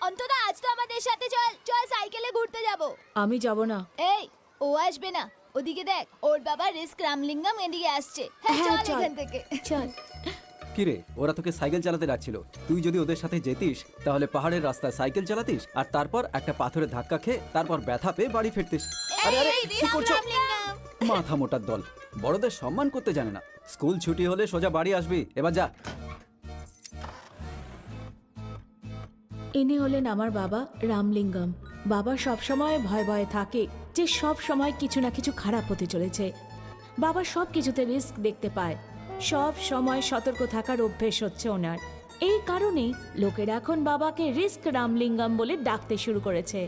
অন্তত আজ তো আমাদের সাথে চল চল সাইকেলে ঘুরতে যাব। আমি যাব না। এই ও আসবে না, ওদিকে দেখ ওর বাবা রিস্ক রামলিঙ্গম এদিকে আসছে। হ্যাঁ চল এখান থেকে চল। কিরে, ওরা তোকে সাইকেল চালাতে ডাকছিল, তুই যদি ওদের সাথে যেতিস তাহলে পাহাড়ের রাস্তায় সাইকেল চালাতিস আর তারপর একটা পাথরে ধাক্কা খেয়ে তারপর ব্যথা পেয়ে বাড়ি ফিরতিস। আরে আরে কি করছো? মাথা মোটার দল, বড়দের সম্মান করতে জানে না। স্কুল ছুটি হলে সোজা বাড়ি আসবি, এবার যা। ইনি হলেন আমার বাবা রামলিঙ্গম। বাবা সব সময় ভয় ভয়ে থাকে যে সব সময় কিছু না কিছু খারাপ হতে চলেছে। বাবা সব কিছুতে রিস্ক দেখতে পায়, সব সময় সতর্ক থাকার অভ্যেস হচ্ছে ওনার। এই কারণেই লোকেরা এখন বাবাকে রিস্ক রামলিঙ্গম বলে ডাকতে শুরু করেছে।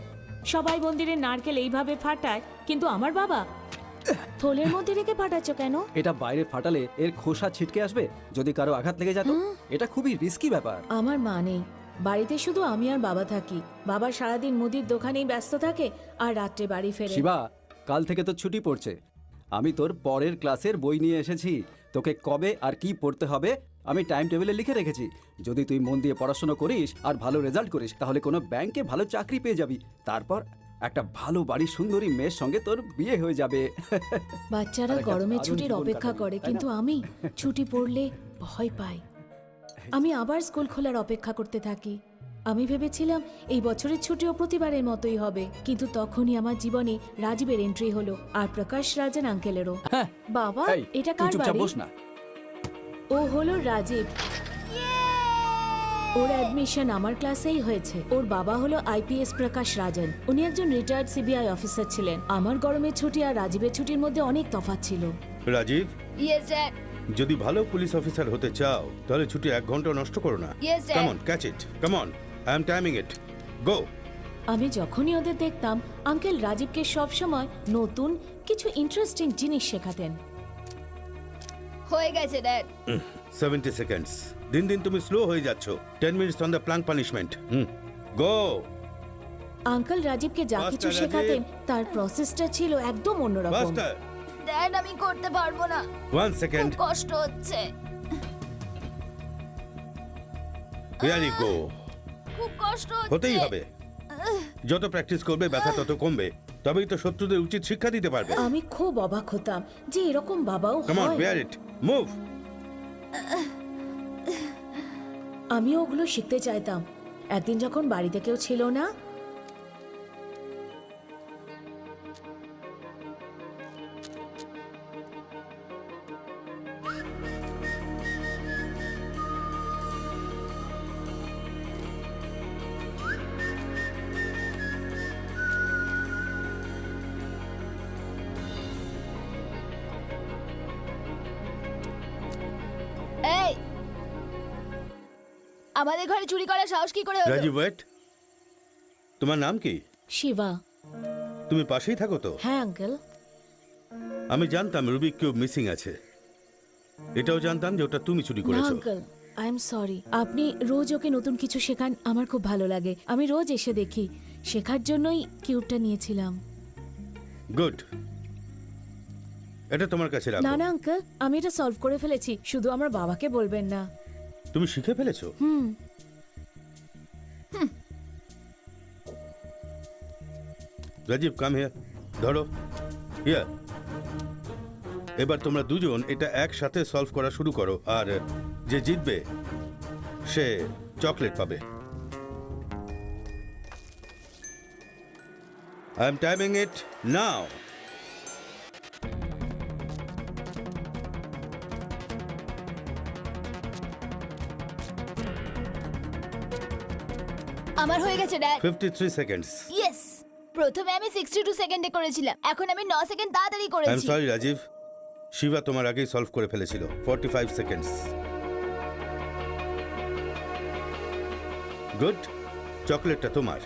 সবাই মন্দিরে নারকেল এইভাবে ফাটায়, কিন্তু আমার বাবা থলের মধ্যে রেখে ফাটাচ্ছ কেন? এটা বাইরে ফাটালে এর খোসা ছিটকে আসবে, যদি কারো আঘাত লেগে যেত। এটা খুবই রিস্কি ব্যাপার। আমার মা নেই, বাড়িতে শুধু আমি আর বাবা থাকি। বাবা সারাদিন মুদির দোকানেই ব্যস্ত থাকে আর রাত্রে বাড়ি ফেরে। শিবা, কাল থেকে তো ছুটি পড়ছে। আমি তোর পরের ক্লাসের বই নিয়ে এসেছি। তোকে কবে আর কি পড়তে হবে আমি টাইম টেবিলে লিখে রেখেছি। যদি তুই মন দিয়ে পড়াশোনা করিস আর ভালো রেজাল্ট করিস তাহলে কোনো ব্যাংকে ভালো চাকরি পেয়ে যাবি। তারপর একটা ভালো বাড়ির সুন্দরী মেয়ের সঙ্গে তোর বিয়ে হয়ে যাবে। বাচ্চারা গরমে ছুটির অপেক্ষা করে, কিন্তু আমি ছুটি পড়লে ভয় পাই। আমি আবার স্কুল খোলার অপেক্ষা করতে থাকি। আমি ভেবেছিলাম এই বছরের ছুটিও প্রতিবারের মতোই হবে, কিন্তু তখনই আমার জীবনে রাজীবের এন্ট্রি হলো, আর প্রকাশ রাজন আঙ্কেলেরও। বাবা, এই, এটা তুই কার চুপচাপ বাড়ি? বস না। ও হলো রাজীব। ওর অ্যাডমিশন আমার ক্লাসেই হয়েছে। ওর বাবা হলো আইপিএস প্রকাশ রাজন। উনি একজন রিটায়ার্ড সিবিআই অফিসার ছিলেন। আমার গরমের ছুটি আর রাজীবের ছুটির মধ্যে অনেক তফাৎ ছিল। Rajiv, yes dad. যদি ভালো পুলিশ অফিসার হতে চাও তাহলে ছুটি 1 ঘন্টা নষ্ট করো না। Yes, Dad. Come on, catch it, come on, I am timing it, go. আমি যখনই ওদের দেখতাম, আঙ্কেল রাজীবকে সবসময় নতুন কিছু ইন্টারেস্টিং জিনিস শেখাতেন। হয়ে গেছে ড্যাড। 70 সেকেন্ডস। দিন দিন তুমি স্লো হয়ে যাচ্ছ। 10 minutes on the plank punishment. Go. Uncle রাজীবকে যা Faster, কিছু রাজীব। শেখাতেন তার প্রসেসটা ছিল একদম অন্যরকম। ফাস্টার। ড্যাড আমি করতে পারবো না, 1 সেকেন্ড। খুব কষ্ট হচ্ছে, ভেরি গো। খুব কষ্ট হচ্ছে। হতেই হবে। যত প্র্যাকটিস করবে ব্যথা তত কমবে, তবেই তো শত্রুদের উচিত শিক্ষা দিতে পারবে। আমি খুব অবাক হতাম যে এরকম বাবাও কাম অন, হয়। Bear it, move. আমিও ওগুলো শিখতে চাইতাম। একদিন যখন বাড়িতে কেউ ছিল না, এই আমাদের ঘরে চুরি করার সাহস কি করে হলো? রাজীব, ওয়েট। তোমার নাম কি? শিবা। তুমি পাশেই থাকো তো? হ্যাঁ আঙ্কেল। আমি জানতাম রুবিক কিউব মিসিং আছে। এটাও জানতাম যে ওটা তুমি চুরি না করেছো। Uncle, I am sorry. আপনি রোজ ওকে নতুন কিছু শেখান, আমার খুব ভালো লাগে। আমি রোজ এসে দেখি, শেখার জন্যই কিউবটা নিয়েছিলাম। গুড। এটা তোমার কাছে না রাখো। না আঙ্কেল, আমি এটা সলভ করে ফেলেছি, শুধু আমার বাবাকে বলবেন না। তুমি শিখে ফেলেছো? Rajiv, come here. ধরো, হিয়ার। এবার তোমরা দুজন এটা একসাথে সলভ করা শুরু করো, আর যে জিতবে সে চকলেট পাবে। আই এম টাইমিং ইট নাও। আমার হয়ে গেছে ড্যাড। 53 সেকেন্ডস। ইয়েস, প্রথমে আমি 62 সেকেন্ডে করেছিলাম, এখন আমি 9 সেকেন্ড তাড়াতাড়ি আই এম করেছি। সরি রাজীব, শিবা তোমার আগেই সলভ করে ফেলেছিল। 45 সেকেন্ডস। গুড, চকলেটটা তোমার।